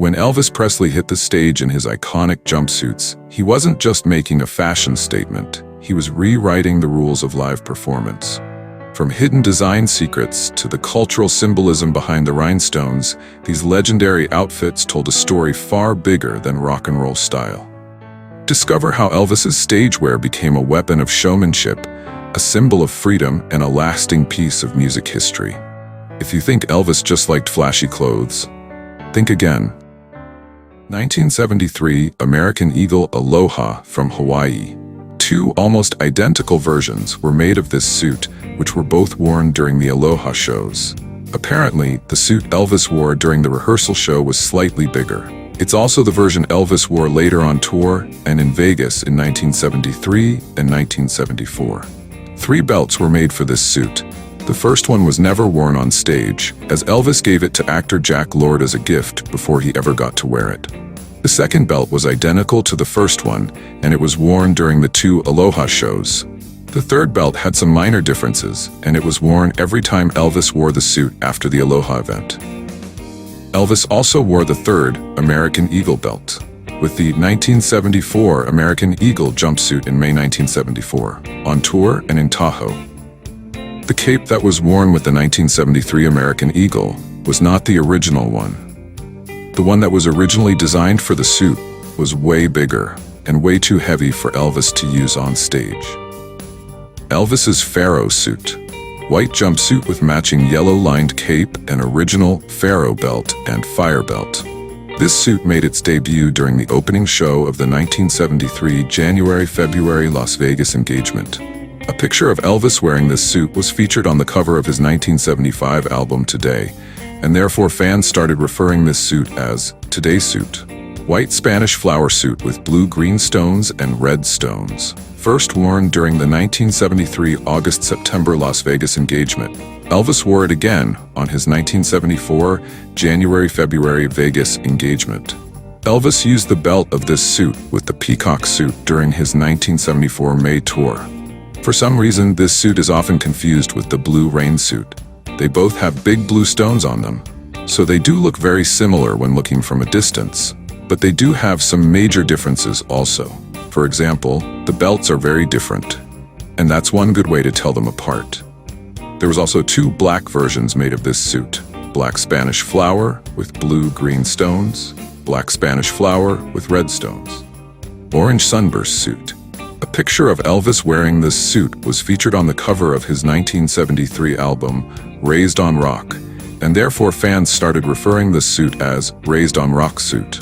When Elvis Presley hit the stage in his iconic jumpsuits, he wasn't just making a fashion statement, he was rewriting the rules of live performance. From hidden design secrets to the cultural symbolism behind the rhinestones, these legendary outfits told a story far bigger than rock and roll style. Discover how Elvis's stage wear became a weapon of showmanship, a symbol of freedom, and a lasting piece of music history. If you think Elvis just liked flashy clothes, think again. 1973 American Eagle Aloha from Hawaii. Two almost identical versions were made of this suit, which were both worn during the Aloha shows. Apparently, the suit Elvis wore during the rehearsal show was slightly bigger. It's also the version Elvis wore later on tour and in Vegas in 1973 and 1974. 3 belts were made for this suit. The first one was never worn on stage, as Elvis gave it to actor Jack Lord as a gift before he ever got to wear it. The second belt was identical to the first one, and it was worn during the 2 Aloha shows. The third belt had some minor differences, and it was worn every time Elvis wore the suit after the Aloha event. Elvis also wore the 3rd American Eagle belt, with the 1974 American Eagle jumpsuit in May 1974, on tour and in Tahoe. The cape that was worn with the 1973 American Eagle was not the original one. The one that was originally designed for the suit was way bigger and way too heavy for Elvis to use on stage. Elvis's Pharaoh suit. White jumpsuit with matching yellow-lined cape and original Pharaoh belt and fire belt. This suit made its debut during the opening show of the 1973 January-February Las Vegas engagement. A picture of Elvis wearing this suit was featured on the cover of his 1975 album Today, and therefore fans started referring this suit as Today's suit. White Spanish flower suit with blue-green stones and red stones. First worn during the 1973 August-September Las Vegas engagement, Elvis wore it again on his 1974 January-February Vegas engagement. Elvis used the belt of this suit with the Peacock suit during his 1974 May tour. For some reason, this suit is often confused with the blue rain suit. They both have big blue stones on them, so they do look very similar when looking from a distance, but they do have some major differences also. For example, the belts are very different, and that's one good way to tell them apart. There was also 2 black versions made of this suit. Black Spanish flower with blue-green stones, black Spanish flower with red stones. Orange sunburst suit. A picture of Elvis wearing this suit was featured on the cover of his 1973 album, Raised on Rock, and therefore fans started referring this suit as Raised on Rock suit.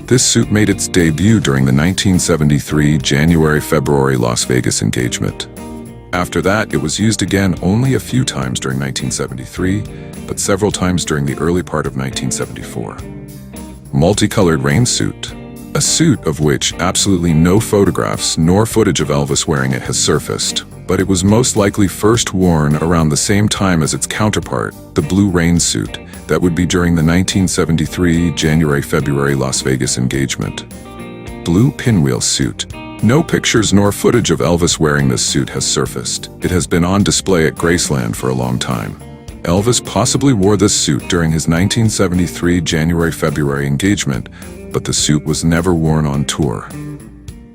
This suit made its debut during the 1973 January-February Las Vegas engagement. After that, it was used again only a few times during 1973, but several times during the early part of 1974. Multicolored rain suit. A suit of which absolutely no photographs nor footage of Elvis wearing it has surfaced, but it was most likely first worn around the same time as its counterpart, the blue rain suit, that would be during the 1973 January-February Las Vegas engagement. Blue pinwheel suit. No pictures nor footage of Elvis wearing this suit has surfaced. It has been on display at Graceland for a long time. Elvis possibly wore this suit during his 1973 January-February engagement, but the suit was never worn on tour.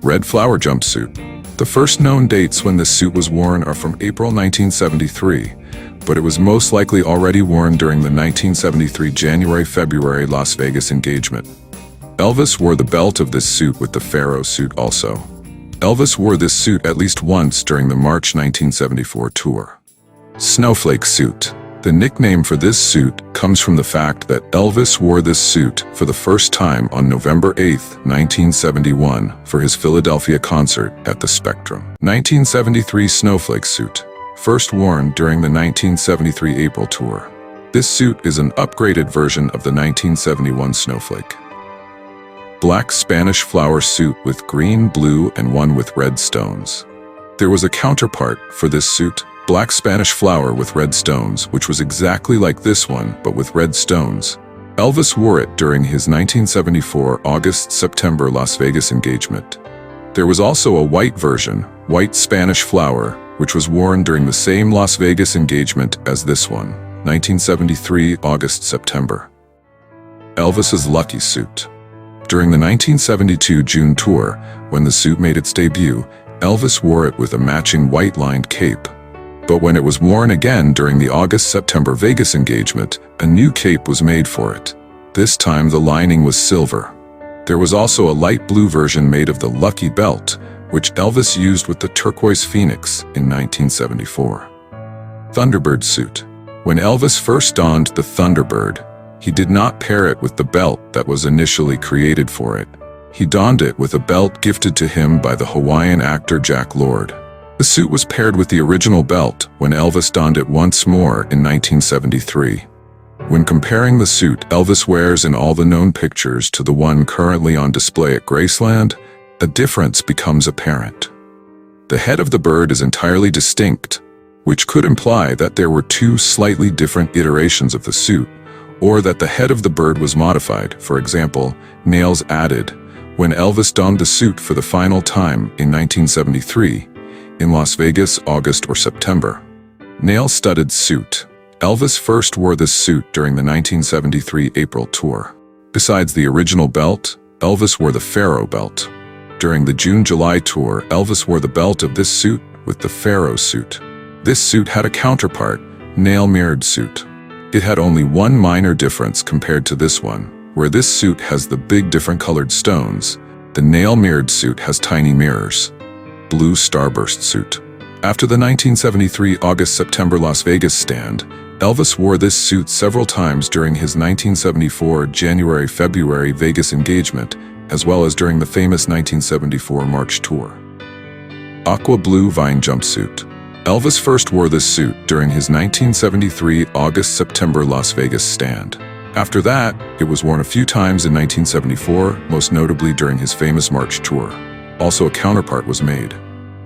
Red flower jumpsuit. The first known dates when this suit was worn are from April 1973, but it was most likely already worn during the 1973 January-February Las Vegas engagement. Elvis wore the belt of this suit with the Pharaoh suit also. Elvis wore this suit at least once during the March 1974 tour. Snowflake suit. The nickname for this suit comes from the fact that Elvis wore this suit for the first time on November 8, 1971, for his Philadelphia concert at the Spectrum. 1973 Snowflake suit, first worn during the 1973 April tour. This suit is an upgraded version of the 1971 Snowflake. Black Spanish flower suit with green, blue, and one with red stones. There was a counterpart for this suit, Black Spanish flower with red stones, which was exactly like this one, but with red stones. Elvis wore it during his 1974 August-September Las Vegas engagement. There was also a white version, White Spanish flower, which was worn during the same Las Vegas engagement as this one, 1973 August-September. Elvis's lucky suit. During the 1972 June tour, when the suit made its debut, Elvis wore it with a matching white-lined cape. But when it was worn again during the August-September Vegas engagement, a new cape was made for it. This time the lining was silver. There was also a light blue version made of the lucky belt, which Elvis used with the turquoise phoenix in 1974. Thunderbird suit. When Elvis first donned the Thunderbird, he did not pair it with the belt that was initially created for it. He donned it with a belt gifted to him by the Hawaiian actor Jack Lord. The suit was paired with the original belt when Elvis donned it once more in 1973. When comparing the suit Elvis wears in all the known pictures to the one currently on display at Graceland, a difference becomes apparent. The head of the bird is entirely distinct, which could imply that there were two slightly different iterations of the suit, or that the head of the bird was modified, for example, nails added, when Elvis donned the suit for the final time in 1973, in Las Vegas, August or September. Nail-studded suit. Elvis first wore this suit during the 1973 April tour. Besides the original belt, Elvis wore the Pharaoh belt. During the June-July tour, Elvis wore the belt of this suit with the Pharaoh suit. This suit had a counterpart, nail-mirrored suit. It had only one minor difference compared to this one, where this suit has the big different colored stones. The nail-mirrored suit has tiny mirrors. Blue starburst suit. After the 1973 August-September Las Vegas stand, Elvis wore this suit several times during his 1974 January-February Vegas engagement, as well as during the famous 1974 March tour. Aqua blue vine jumpsuit. Elvis first wore this suit during his 1973 August-September Las Vegas stand. After that, it was worn a few times in 1974, most notably during his famous March tour. Also, a counterpart was made.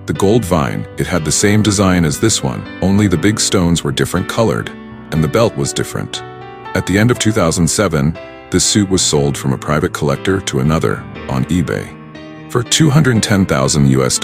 The gold vine, it had the same design as this one, only the big stones were different colored, and the belt was different. At the end of 2007, this suit was sold from a private collector to another on eBay for $210,000 US.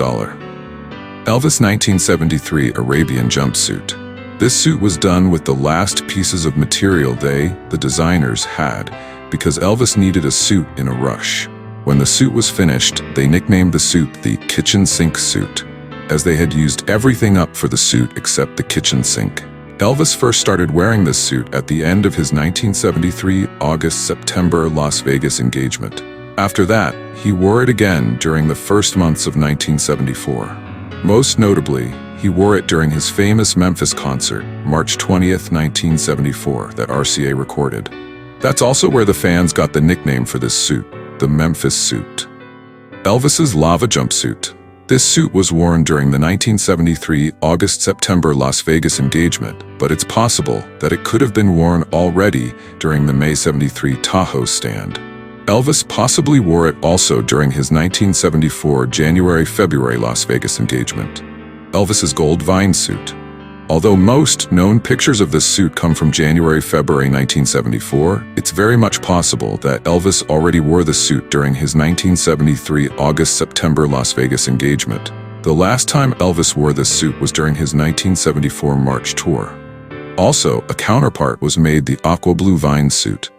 Elvis 1973 Arabian jumpsuit. This suit was done with the last pieces of material the designers, had, because Elvis needed a suit in a rush. When the suit was finished, they nicknamed the suit the kitchen sink suit, as they had used everything up for the suit except the kitchen sink. Elvis first started wearing this suit at the end of his 1973 August-September Las Vegas engagement. After that, he wore it again during the first months of 1974. Most notably, he wore it during his famous Memphis concert, March 20th, 1974, that RCA recorded. That's also where the fans got the nickname for this suit, the Memphis suit. Elvis's lava jumpsuit. This suit was worn during the 1973 August-September Las Vegas engagement, but it's possible that it could have been worn already during the May 73 Tahoe stand. Elvis possibly wore it also during his 1974 January-February Las Vegas engagement. Elvis's gold vine suit. Although most known pictures of this suit come from January-February 1974, it's very much possible that Elvis already wore the suit during his 1973 August-September Las Vegas engagement. The last time Elvis wore this suit was during his 1974 March tour. Also, a counterpart was made, the aqua blue vine suit.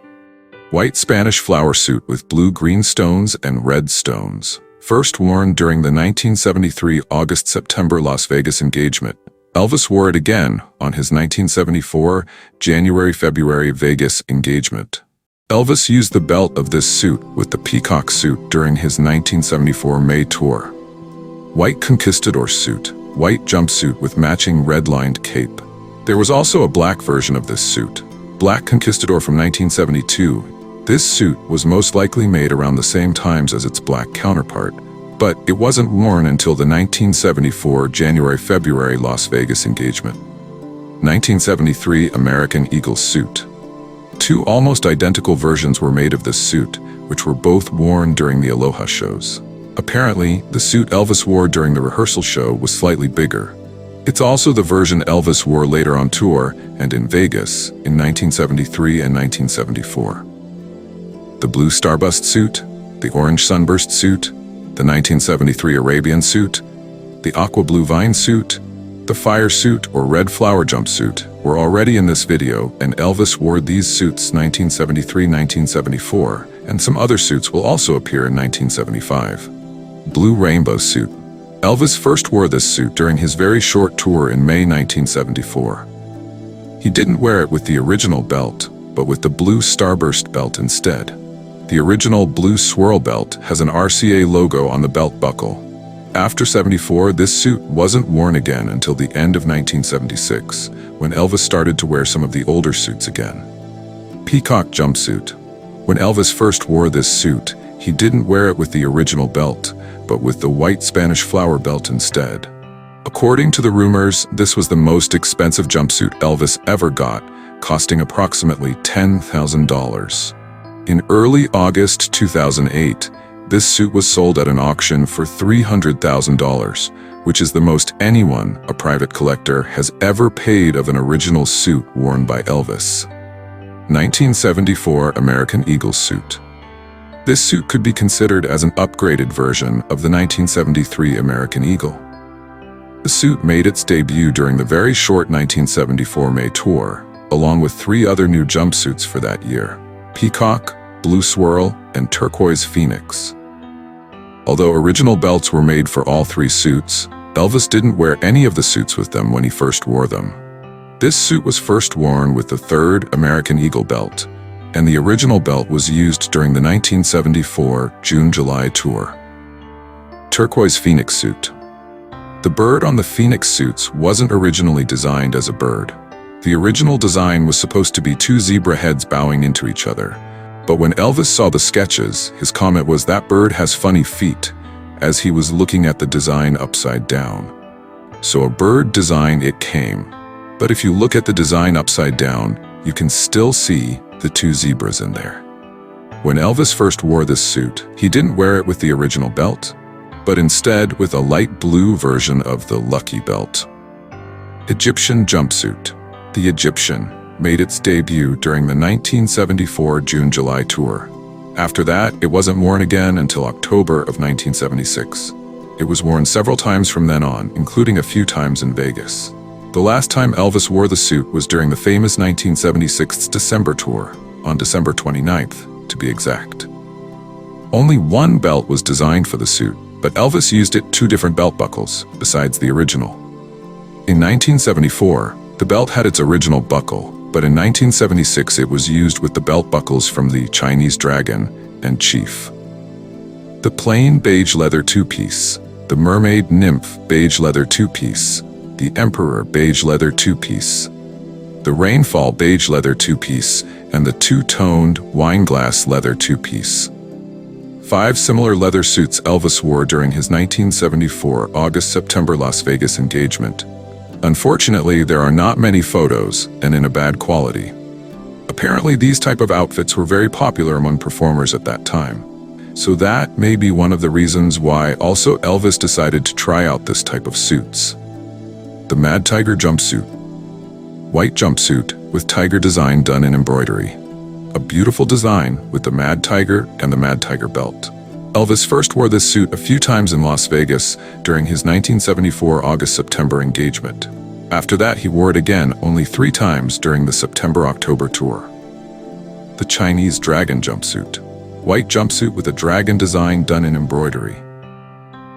White Spanish flower suit with blue-green stones and red stones. First worn during the 1973 August-September Las Vegas engagement, Elvis wore it again on his 1974 January-February Vegas engagement. Elvis used the belt of this suit with the Peacock suit during his 1974 May tour. White conquistador suit. White jumpsuit with matching red-lined cape. There was also a black version of this suit. Black conquistador from 1972. This suit was most likely made around the same times as its black counterpart, but it wasn't worn until the 1974 January-February Las Vegas engagement. 1973 American Eagle suit. Two almost identical versions were made of this suit, which were both worn during the Aloha shows. Apparently, the suit Elvis wore during the rehearsal show was slightly bigger. It's also the version Elvis wore later on tour and in Vegas in 1973 and 1974. The blue starburst suit, the orange sunburst suit, the 1973 Arabian suit, the aqua blue vine suit, The fire suit or red flower jumpsuit were already in this video, and Elvis wore these suits 1973-1974, and some other suits will also appear in 1975. Blue rainbow suit. Elvis first wore this suit during his very short tour in May 1974. He didn't wear it with the original belt, but with the blue starburst belt instead. The original blue swirl belt has an RCA logo on the belt buckle. After '74, this suit wasn't worn again until the end of 1976, when Elvis started to wear some of the older suits again. Peacock jumpsuit. When Elvis first wore this suit, he didn't wear it with the original belt, but with the white Spanish flower belt instead. According to the rumors, this was the most expensive jumpsuit Elvis ever got, costing approximately $10,000. In early August 2008, this suit was sold at an auction for $300,000, which is the most anyone, a private collector, has ever paid of an original suit worn by Elvis. 1974 American Eagle suit. This suit could be considered as an upgraded version of the 1973 American Eagle. The suit made its debut during the very short 1974 May tour, along with 3 other new jumpsuits for that year: Peacock, Blue Swirl, and Turquoise Phoenix. Although original belts were made for all 3 suits, Elvis didn't wear any of the suits with them when he first wore them. This suit was first worn with the 3rd American Eagle belt, and the original belt was used during the 1974 June-July tour. Turquoise Phoenix suit. The bird on the Phoenix suits wasn't originally designed as a bird. The original design was supposed to be 2 zebra heads bowing into each other. But when Elvis saw the sketches, his comment was, "That bird has funny feet," as he was looking at the design upside down. So a bird design it came. But if you look at the design upside down, you can still see the 2 zebras in there. When Elvis first wore this suit, he didn't wear it with the original belt, but instead with a light blue version of the Lucky belt. Egyptian jumpsuit. The Egyptian made its debut during the 1974 June-July tour. After that, it wasn't worn again until October of 1976. It was worn several times from then on, including a few times in Vegas. The last time Elvis wore the suit was during the famous 1976 December tour, on December 29th, to be exact. Only 1 belt was designed for the suit, but Elvis used it 2 different belt buckles, besides the original. In 1974, the belt had its original buckle, but in 1976 it was used with the belt buckles from the Chinese Dragon and Chief. The plain beige leather 2-piece, the Mermaid Nymph beige leather 2-piece, the Emperor beige leather 2-piece, the Rainfall beige leather 2-piece, and the 2-toned Wineglass leather 2-piece. 5 similar leather suits Elvis wore during his 1974 August-September Las Vegas engagement. Unfortunately, there are not many photos, and in a bad quality. Apparently, these type of outfits were very popular among performers at that time. So that may be one of the reasons why also Elvis decided to try out this type of suits. The Mad Tiger jumpsuit. White jumpsuit with tiger design done in embroidery. A beautiful design with the Mad Tiger and the Mad Tiger belt. Elvis first wore this suit a few times in Las Vegas during his 1974 August-September engagement. After that, he wore it again only 3 times during the September-October tour. The Chinese Dragon jumpsuit. White jumpsuit with a dragon design done in embroidery.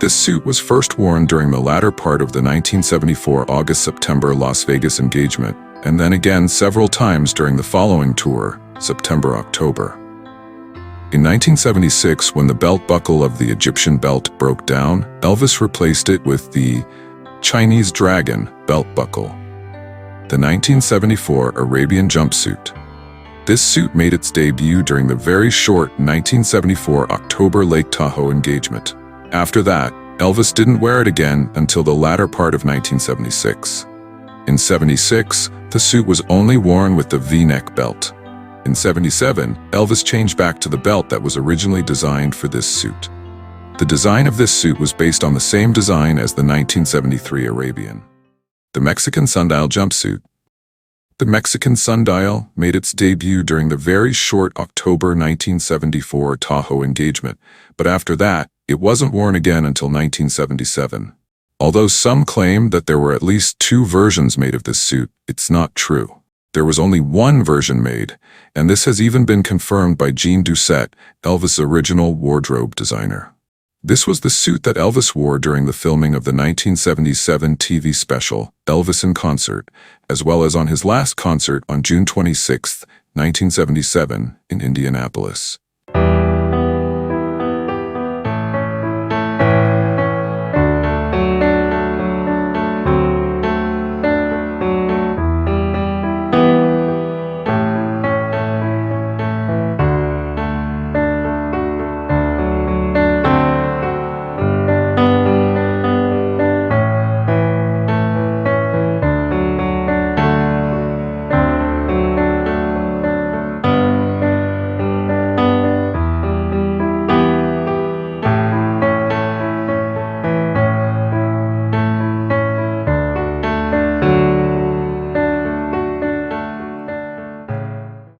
This suit was first worn during the latter part of the 1974 August-September Las Vegas engagement, and then again several times during the following tour, September-October. In 1976, when the belt buckle of the Egyptian belt broke down, Elvis replaced it with the Chinese Dragon belt buckle. The 1974 Arabian jumpsuit. This suit made its debut during the very short 1974 October Lake Tahoe engagement. After that, Elvis didn't wear it again until the latter part of 1976. In '76, the suit was only worn with the V-neck belt. In '77, Elvis changed back to the belt that was originally designed for this suit. The design of this suit was based on the same design as the 1973 Arabian. The Mexican sundial jumpsuit. The Mexican sundial made its debut during the very short October 1974 Tahoe engagement, but after that, it wasn't worn again until 1977. Although some claim that there were at least 2 versions made of this suit, it's not true. There was only one version made, and this has even been confirmed by Jean Doucette, Elvis' original wardrobe designer. This was the suit that Elvis wore during the filming of the 1977 TV special, Elvis in Concert, as well as on his last concert on June 26, 1977, in Indianapolis.